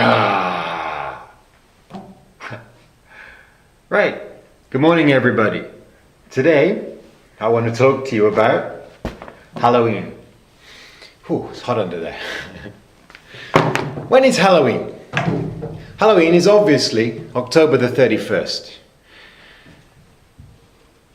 Ah. Right. Good morning, everybody. Today, I want to talk to you about Halloween. Whew, it's hot under there. When is Halloween? Halloween is obviously October the 31st.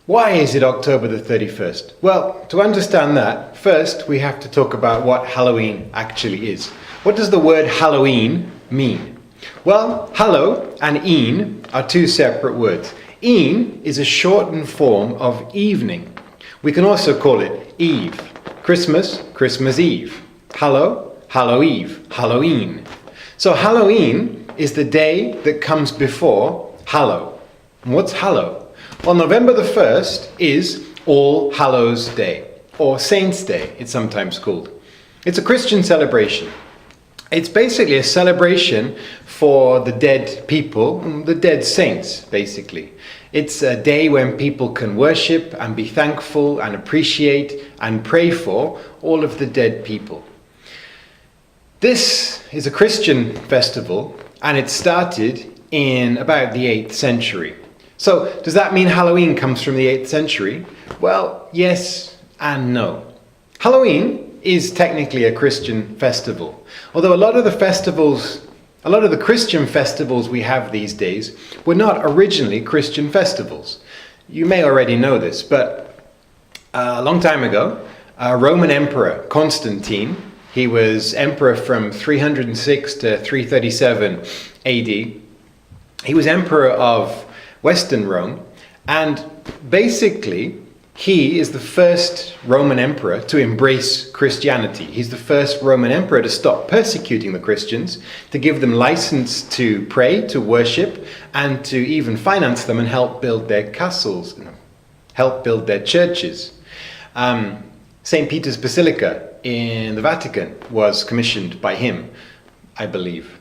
Why is it October the 31st? Well, to understand that, first we have to talk about what Halloween actually is. What does the word Halloween mean? Well, hallow and een are two separate words. Een is a shortened form of evening. We can also call it Eve. Christmas, Christmas Eve. Hallow, Hallow Eve, Halloween. So Halloween is the day that comes before Hallow. And what's Hallow? Well, November the 1st is All Hallows Day, or Saints' Day, it's sometimes called. It's a Christian celebration. It's basically a celebration for the dead people, the dead saints, basically. It's a day when people can worship and be thankful and appreciate and pray for all of the dead people. This is a Christian festival, and it started in about the 8th century. So, does that mean Halloween comes from the 8th century? Well, yes and no. Halloween is technically a Christian festival. Although a lot of the Christian festivals we have these days were not originally Christian festivals. You may already know this, but a long time ago, a Roman Emperor, Constantine, he was emperor from 306 to 337 AD. He was emperor of Western Rome, and basically he is the first Roman emperor to embrace Christianity. He's the first Roman emperor to stop persecuting the Christians, to give them license to pray, to worship, and to even finance them and help build their castles, help build their churches. St. Peter's Basilica in the Vatican was commissioned by him, I believe.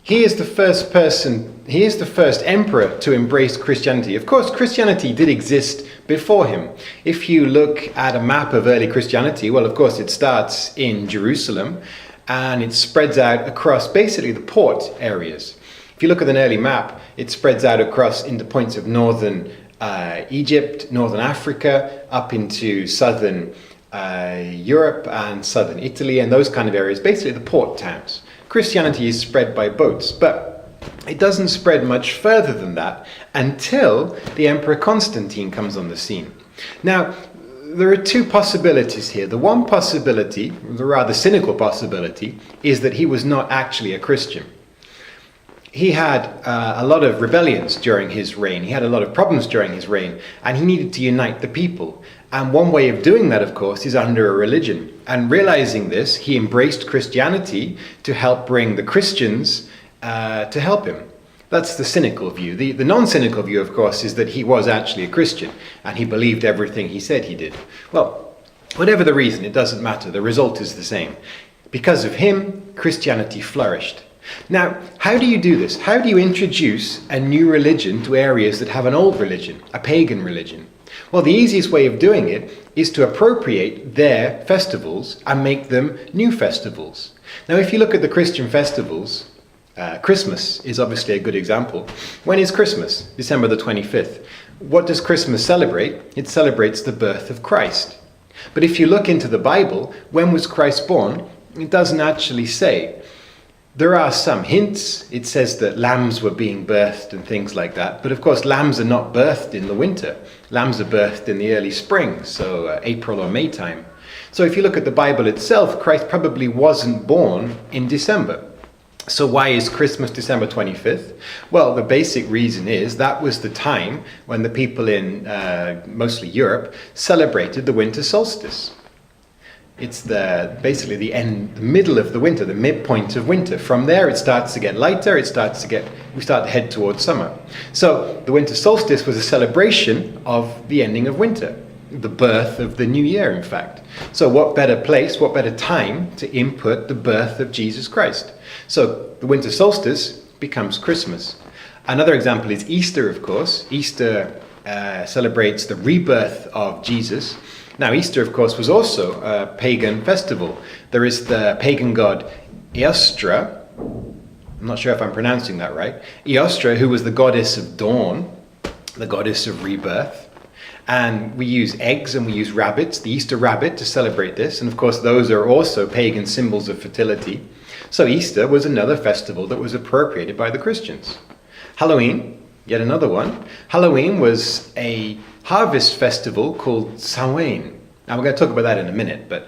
He is the first emperor to embrace Christianity. Of course, Christianity did exist before him. If you look at a map of early Christianity, well, of course, it starts in Jerusalem and it spreads out across basically the port areas. If you look at an early map, it spreads out across into points of northern Egypt, northern Africa, up into southern Europe and southern Italy and those kind of areas, basically the port towns. Christianity is spread by boats, but it doesn't spread much further than that until the Emperor Constantine comes on the scene. Now, there are two possibilities here. The one possibility, the rather cynical possibility, is that he was not actually a Christian. He had a lot of rebellions during his reign. He had a lot of problems during his reign, and he needed to unite the people. And one way of doing that, of course, is under a religion. And realizing this, he embraced Christianity to help bring the Christians to help him. That's the cynical view. The non-cynical view, of course, is that he was actually a Christian, and he believed everything he said he did. Well, whatever the reason, it doesn't matter. The result is the same. Because of him, Christianity flourished. Now, how do you do this? How do you introduce a new religion to areas that have an old religion, a pagan religion? Well, the easiest way of doing it is to appropriate their festivals and make them new festivals. Now, if you look at the Christian festivals, Christmas is obviously a good example. When is Christmas? December the 25th. What does Christmas celebrate? It celebrates the birth of Christ. But if you look into the Bible, when was Christ born? It doesn't actually say. There are some hints. It says that lambs were being birthed and things like that. But of course, lambs are not birthed in the winter. Lambs are birthed in the early spring, so April or May time. So if you look at the Bible itself, Christ probably wasn't born in December. So why is Christmas December 25th? Well, the basic reason is that was the time when the people in mostly Europe celebrated the winter solstice. It's basically the middle of the winter, the midpoint of winter. From there it starts to get lighter, we start to head towards summer. So the winter solstice was a celebration of the ending of winter, the birth of the new year, in fact. So what better place, what better time to input the birth of Jesus Christ? So the winter solstice becomes Christmas. Another example is Easter, of course. Easter celebrates the rebirth of Jesus. Now, Easter, of course, was also a pagan festival. There is the pagan god Eostre, I'm not sure if I'm pronouncing that right. Eostre, who was the goddess of dawn, the goddess of rebirth. And we use eggs and we use rabbits, the Easter rabbit, to celebrate this. And of course, those are also pagan symbols of fertility. So Easter was another festival that was appropriated by the Christians. Halloween, yet another one. Halloween was a harvest festival called Samhain. Now we're going to talk about that in a minute. But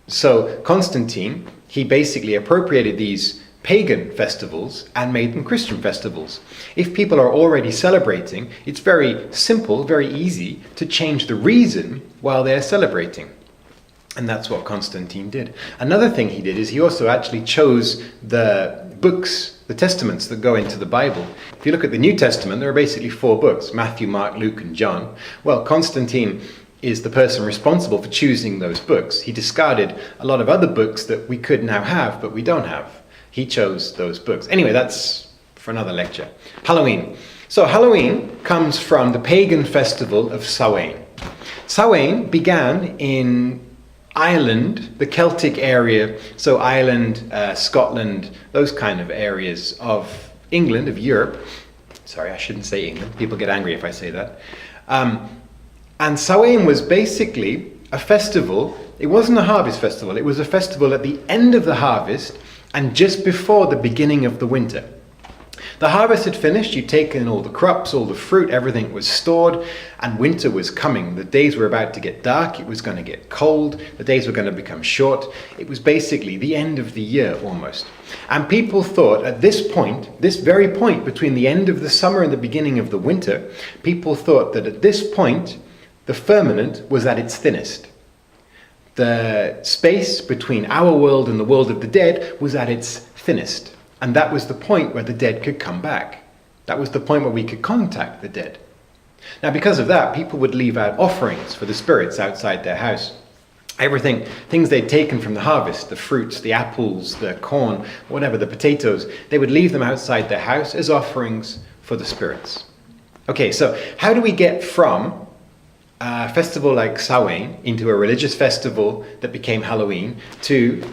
so Constantine, he basically appropriated these pagan festivals and made them Christian festivals. If people are already celebrating, it's very simple, very easy to change the reason while they're celebrating. And that's what Constantine did. Another thing he did is he also actually chose the books, the testaments that go into the Bible. If you look at the New Testament, there are basically 4 books: Matthew, Mark, Luke, and John. Well, Constantine is the person responsible for choosing those books. He discarded a lot of other books that we could now have, but we don't have. He chose those books. Anyway, that's for another lecture. Halloween. So Halloween comes from the pagan festival of Samhain. Samhain began in Ireland, the Celtic area, so Ireland, Scotland, those kind of areas of England, of Europe. Sorry, I shouldn't say England. People get angry if I say that. And Samhain was basically a festival. It wasn't a harvest festival. It was a festival at the end of the harvest and just before the beginning of the winter. The harvest had finished, you'd taken all the crops, all the fruit, everything was stored, and winter was coming. The days were about to get dark, it was going to get cold, the days were going to become short. It was basically the end of the year almost. And people thought at this point, this very point between the end of the summer and the beginning of the winter, people thought that at this point, the firmament was at its thinnest. The space between our world and the world of the dead was at its thinnest. And that was the point where the dead could come back. That was the point where we could contact the dead. Now, because of that, people would leave out offerings for the spirits outside their house. Things they'd taken from the harvest, the fruits, the apples, the corn, whatever, the potatoes, they would leave them outside their house as offerings for the spirits. Okay, so how do we get from a festival like Samhain into a religious festival that became Halloween to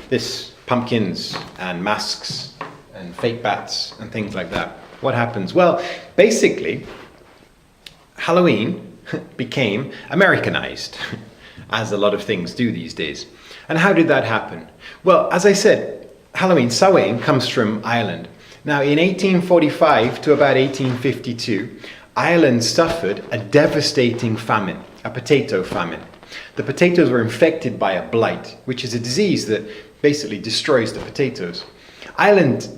this pumpkins and masks and fake bats and things like that? What happens? Well, basically, Halloween became Americanized, as a lot of things do these days. And how did that happen? Well, as I said, Halloween, Samhain, comes from Ireland. Now, in 1845 to about 1852, Ireland suffered a devastating famine, a potato famine. The potatoes were infected by a blight, which is a disease that basically destroys the potatoes. Ireland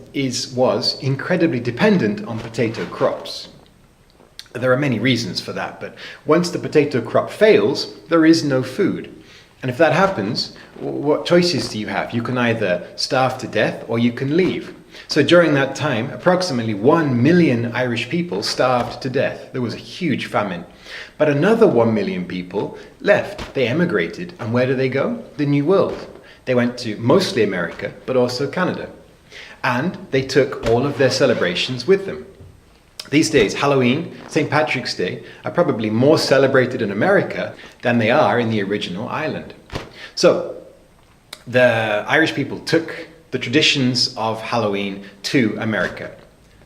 was incredibly dependent on potato crops. There are many reasons for that, but once the potato crop fails, there is no food. And if that happens, what choices do you have? You can either starve to death or you can leave. So during that time, approximately 1 million Irish people starved to death. There was a huge famine. But another 1 million people left. They emigrated. And where did they go? The New World. They went to mostly America, but also Canada. And they took all of their celebrations with them. These days, Halloween, St. Patrick's Day, are probably more celebrated in America than they are in the original Ireland. So the Irish people took the traditions of Halloween to America.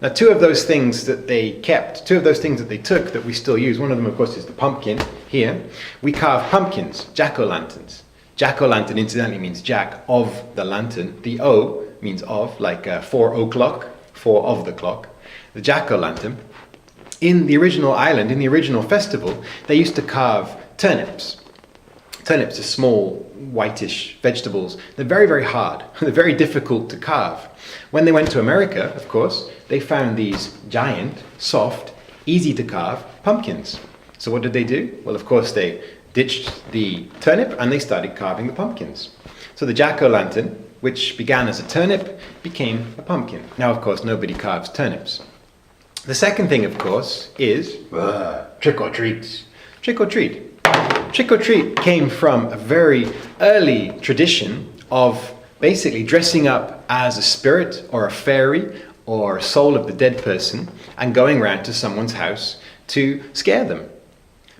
Now, two of those things that they kept, two of those things that they took that we still use, one of them, of course, is the pumpkin here. We carve pumpkins, jack-o'-lanterns. Jack-o'-lantern, incidentally, means jack of the lantern. The O means of, like 4 o'clock, 4 of the clock. The jack-o'-lantern. In the original island, in the original festival, they used to carve turnips. Turnips are small, whitish vegetables. They're very, very hard. They're very difficult to carve. When they went to America, of course, they found these giant, soft, easy to carve pumpkins. So what did they do? Well, of course, they ditched the turnip and they started carving the pumpkins. So the jack-o'-lantern, which began as a turnip, became a pumpkin. Now, of course, nobody carves turnips. The second thing, of course, is trick or treat. Trick or treat. Trick or treat came from a very early tradition of basically dressing up as a spirit or a fairy or a soul of the dead person and going around to someone's house to scare them.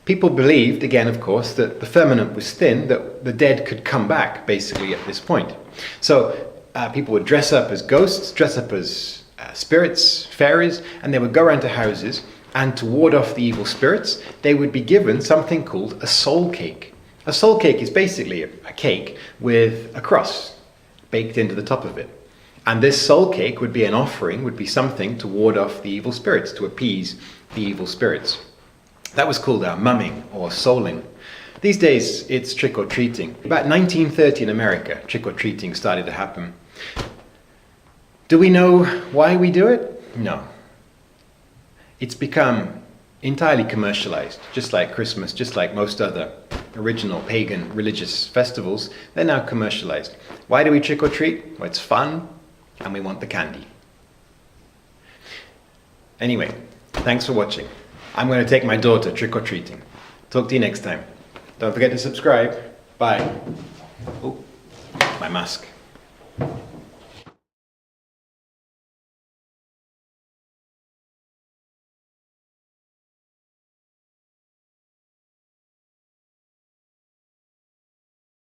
People believed, again, of course, that the firmament was thin, that the dead could come back, basically, at this point. So people would dress up as ghosts, dress up as spirits, fairies, and they would go around to houses, and to ward off the evil spirits, they would be given something called a soul cake. A soul cake is basically a cake with a cross baked into the top of it. And this soul cake would be an offering, would be something to ward off the evil spirits, to appease the evil spirits. That was called mumming or souling. These days, it's trick-or-treating. About 1930 in America, trick-or-treating started to happen. Do we know why we do it? No. It's become entirely commercialized, just like Christmas, just like most other original pagan religious festivals. They're now commercialized. Why do we trick-or-treat? Well, it's fun, and we want the candy. Anyway, thanks for watching. I'm going to take my daughter trick-or-treating. Talk to you next time. Don't forget to subscribe. Bye. Oh, my mask.